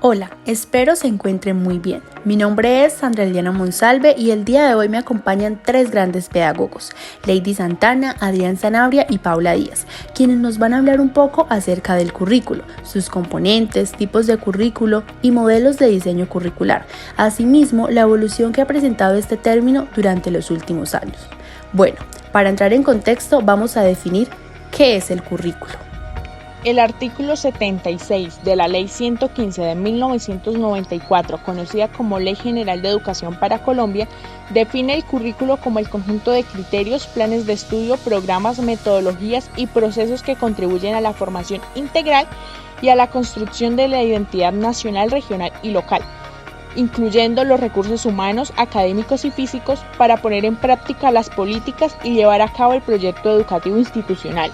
Hola, espero se encuentren muy bien. Mi nombre es Sandra Eliana Monsalve y el día de hoy me acompañan tres grandes pedagogos, Lady Santana, Adrián Sanabria y Paula Díaz, quienes nos van a hablar un poco acerca del currículo, sus componentes, tipos de currículo y modelos de diseño curricular, asimismo la evolución que ha presentado este término durante los últimos años. Bueno, para entrar en contexto vamos a definir qué es el currículo. El artículo 76 de la Ley 115 de 1994, conocida como Ley General de Educación para Colombia, define el currículo como el conjunto de criterios, planes de estudio, programas, metodologías y procesos que contribuyen a la formación integral y a la construcción de la identidad nacional, regional y local, incluyendo los recursos humanos, académicos y físicos para poner en práctica las políticas y llevar a cabo el proyecto educativo institucional.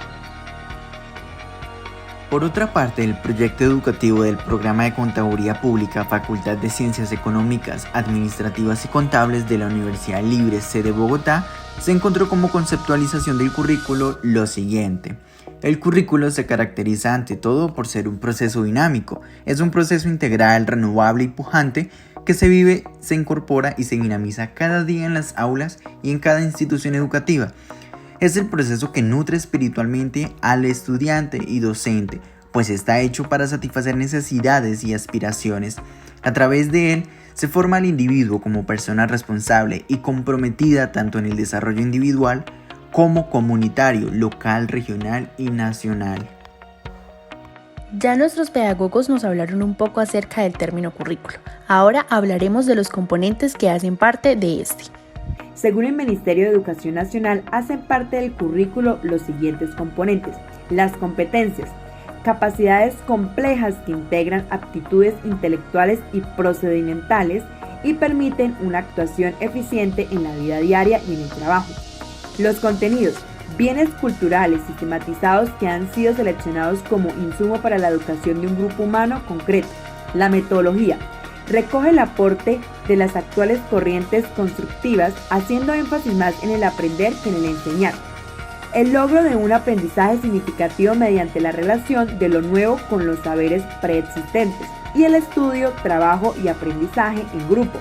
Por otra parte, el proyecto educativo del Programa de Contaduría Pública, Facultad de Ciencias Económicas, Administrativas y Contables de la Universidad Libre sede Bogotá se encontró como conceptualización del currículo lo siguiente. El currículo se caracteriza ante todo por ser un proceso dinámico, es un proceso integral, renovable y pujante que se vive, se incorpora y se dinamiza cada día en las aulas y en cada institución educativa. Es el proceso que nutre espiritualmente al estudiante y docente, pues está hecho para satisfacer necesidades y aspiraciones. A través de él se forma al individuo como persona responsable y comprometida tanto en el desarrollo individual como comunitario, local, regional y nacional. Ya nuestros pedagogos nos hablaron un poco acerca del término currículo. Ahora hablaremos de los componentes que hacen parte de este. Según el Ministerio de Educación Nacional, hacen parte del currículo los siguientes componentes: las competencias, capacidades complejas que integran aptitudes intelectuales y procedimentales y permiten una actuación eficiente en la vida diaria y en el trabajo. Los contenidos, bienes culturales sistematizados que han sido seleccionados como insumo para la educación de un grupo humano concreto. La metodología, recoge el aporte de las actuales corrientes constructivas, haciendo énfasis más en el aprender que en el enseñar. El logro de un aprendizaje significativo mediante la relación de lo nuevo con los saberes preexistentes y el estudio, trabajo y aprendizaje en grupo.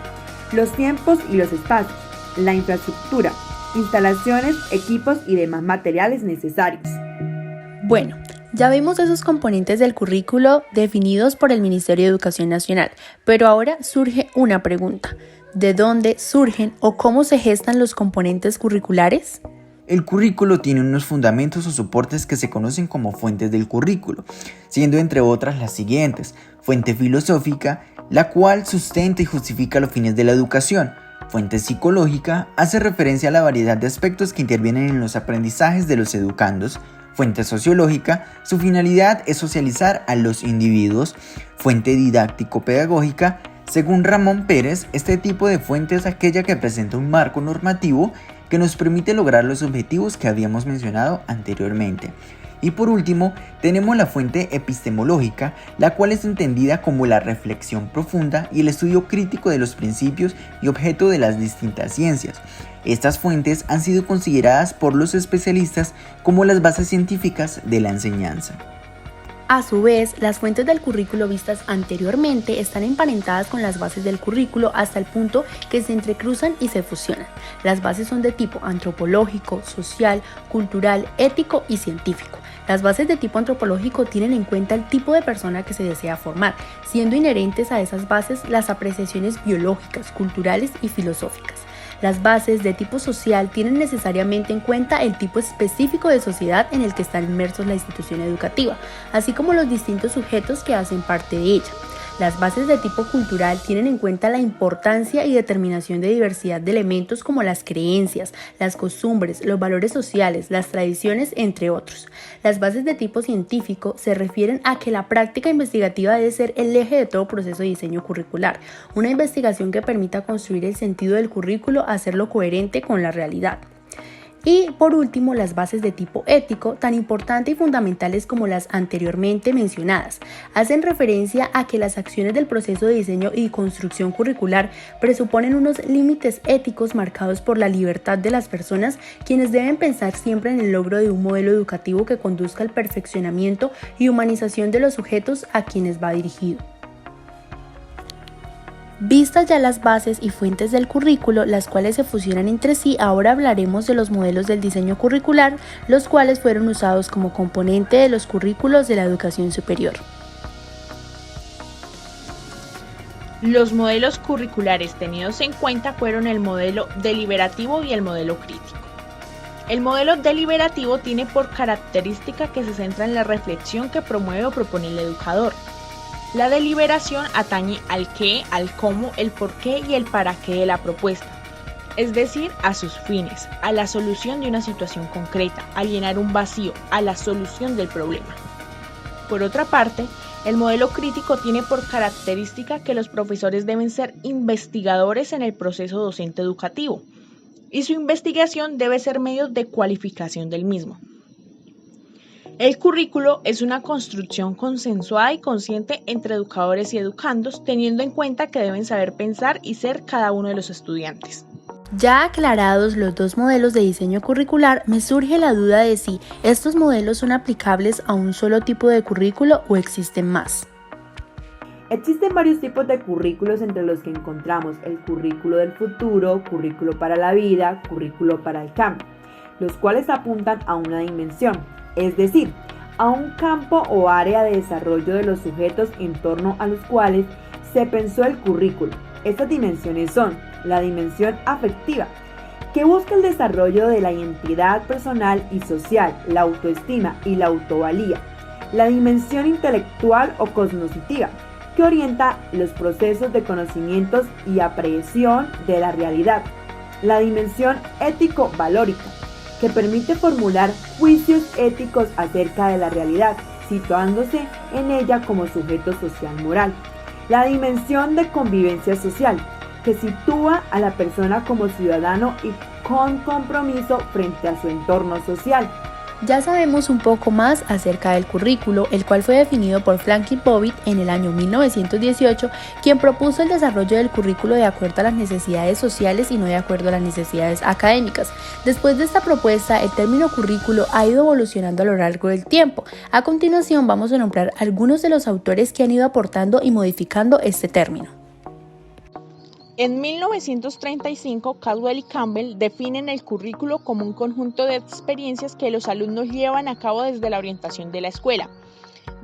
Los tiempos y los espacios, la infraestructura, instalaciones, equipos y demás materiales necesarios. Bueno, ya vimos esos componentes del currículo definidos por el Ministerio de Educación Nacional, pero ahora surge una pregunta: ¿de dónde surgen o cómo se gestan los componentes curriculares? El currículo tiene unos fundamentos o soportes que se conocen como fuentes del currículo, siendo entre otras las siguientes: fuente filosófica, la cual sustenta y justifica los fines de la educación. Fuente psicológica, hace referencia a la variedad de aspectos que intervienen en los aprendizajes de los educandos. Fuente sociológica, su finalidad es socializar a los individuos. Fuente didáctico-pedagógica, según Ramón Pérez, este tipo de fuente es aquella que presenta un marco normativo que nos permite lograr los objetivos que habíamos mencionado anteriormente. Y por último, tenemos la fuente epistemológica, la cual es entendida como la reflexión profunda y el estudio crítico de los principios y objeto de las distintas ciencias. Estas fuentes han sido consideradas por los especialistas como las bases científicas de la enseñanza. A su vez, las fuentes del currículo vistas anteriormente están emparentadas con las bases del currículo hasta el punto que se entrecruzan y se fusionan. Las bases son de tipo antropológico, social, cultural, ético y científico. Las bases de tipo antropológico tienen en cuenta el tipo de persona que se desea formar, siendo inherentes a esas bases las apreciaciones biológicas, culturales y filosóficas. Las bases de tipo social tienen necesariamente en cuenta el tipo específico de sociedad en el que están inmersos la institución educativa, así como los distintos sujetos que hacen parte de ella. Las bases de tipo cultural tienen en cuenta la importancia y determinación de diversidad de elementos como las creencias, las costumbres, los valores sociales, las tradiciones, entre otros. Las bases de tipo científico se refieren a que la práctica investigativa debe ser el eje de todo proceso de diseño curricular, una investigación que permita construir el sentido del currículo, hacerlo coherente con la realidad. Y por último, las bases de tipo ético, tan importantes y fundamentales como las anteriormente mencionadas, hacen referencia a que las acciones del proceso de diseño y construcción curricular presuponen unos límites éticos marcados por la libertad de las personas, quienes deben pensar siempre en el logro de un modelo educativo que conduzca al perfeccionamiento y humanización de los sujetos a quienes va dirigido. Vistas ya las bases y fuentes del currículo, las cuales se fusionan entre sí, ahora hablaremos de los modelos del diseño curricular, los cuales fueron usados como componente de los currículos de la educación superior. Los modelos curriculares tenidos en cuenta fueron el modelo deliberativo y el modelo crítico. El modelo deliberativo tiene por característica que se centra en la reflexión que promueve o propone el educador. La deliberación atañe al qué, al cómo, el por qué y el para qué de la propuesta, es decir, a sus fines, a la solución de una situación concreta, a llenar un vacío, a la solución del problema. Por otra parte, el modelo crítico tiene por característica que los profesores deben ser investigadores en el proceso docente educativo y su investigación debe ser medio de cualificación del mismo. El currículo es una construcción consensuada y consciente entre educadores y educandos, teniendo en cuenta que deben saber pensar y ser cada uno de los estudiantes. Ya aclarados los dos modelos de diseño curricular, me surge la duda de si estos modelos son aplicables a un solo tipo de currículo o existen más. Existen varios tipos de currículos entre los que encontramos el currículo del futuro, currículo para la vida, currículo para el cambio, los cuales apuntan a una dimensión, es decir, a un campo o área de desarrollo de los sujetos en torno a los cuales se pensó el currículo. Estas dimensiones son la dimensión afectiva, que busca el desarrollo de la identidad personal y social, la autoestima y la autovalía. La dimensión intelectual o cognitiva, que orienta los procesos de conocimientos y aprehensión de la realidad. La dimensión ético-valórica, que permite formular juicios éticos acerca de la realidad, situándose en ella como sujeto social moral. La dimensión de convivencia social, que sitúa a la persona como ciudadano y con compromiso frente a su entorno social. Ya sabemos un poco más acerca del currículo, el cual fue definido por Franklin Bobbitt en el año 1918, quien propuso el desarrollo del currículo de acuerdo a las necesidades sociales y no de acuerdo a las necesidades académicas. Después de esta propuesta, el término currículo ha ido evolucionando a lo largo del tiempo. A continuación vamos a nombrar algunos de los autores que han ido aportando y modificando este término. En 1935, Caldwell y Campbell definen el currículo como un conjunto de experiencias que los alumnos llevan a cabo desde la orientación de la escuela.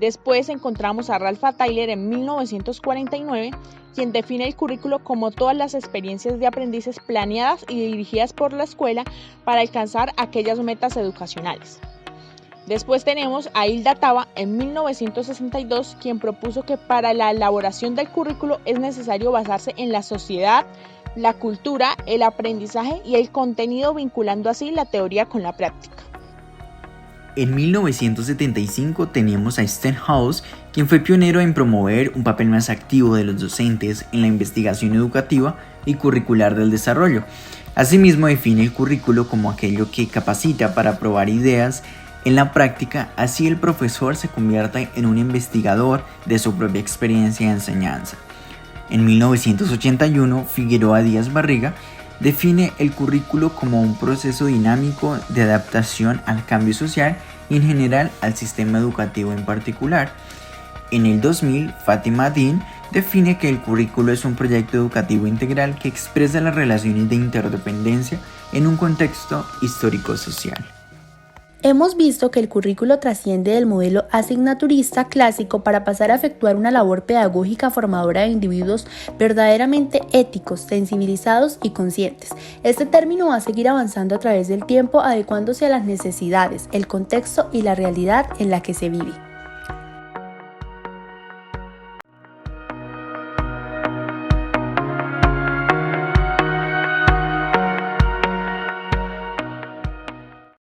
Después encontramos a Ralph Tyler en 1949, quien define el currículo como todas las experiencias de aprendices planeadas y dirigidas por la escuela para alcanzar aquellas metas educacionales. Después tenemos a Hilda Taba en 1962, quien propuso que para la elaboración del currículo es necesario basarse en la sociedad, la cultura, el aprendizaje y el contenido, vinculando así la teoría con la práctica. En 1975 teníamos a Stenhouse, quien fue pionero en promover un papel más activo de los docentes en la investigación educativa y curricular del desarrollo. Asimismo, define el currículo como aquello que capacita para probar ideas en la práctica, así el profesor se convierte en un investigador de su propia experiencia de enseñanza. En 1981, Figueroa Díaz Barriga define el currículo como un proceso dinámico de adaptación al cambio social y en general al sistema educativo en particular. En el 2000, Fátima Dean define que el currículo es un proyecto educativo integral que expresa las relaciones de interdependencia en un contexto histórico-social. Hemos visto que el currículo trasciende del modelo asignaturista clásico para pasar a efectuar una labor pedagógica formadora de individuos verdaderamente éticos, sensibilizados y conscientes. Este término va a seguir avanzando a través del tiempo, adecuándose a las necesidades, el contexto y la realidad en la que se vive.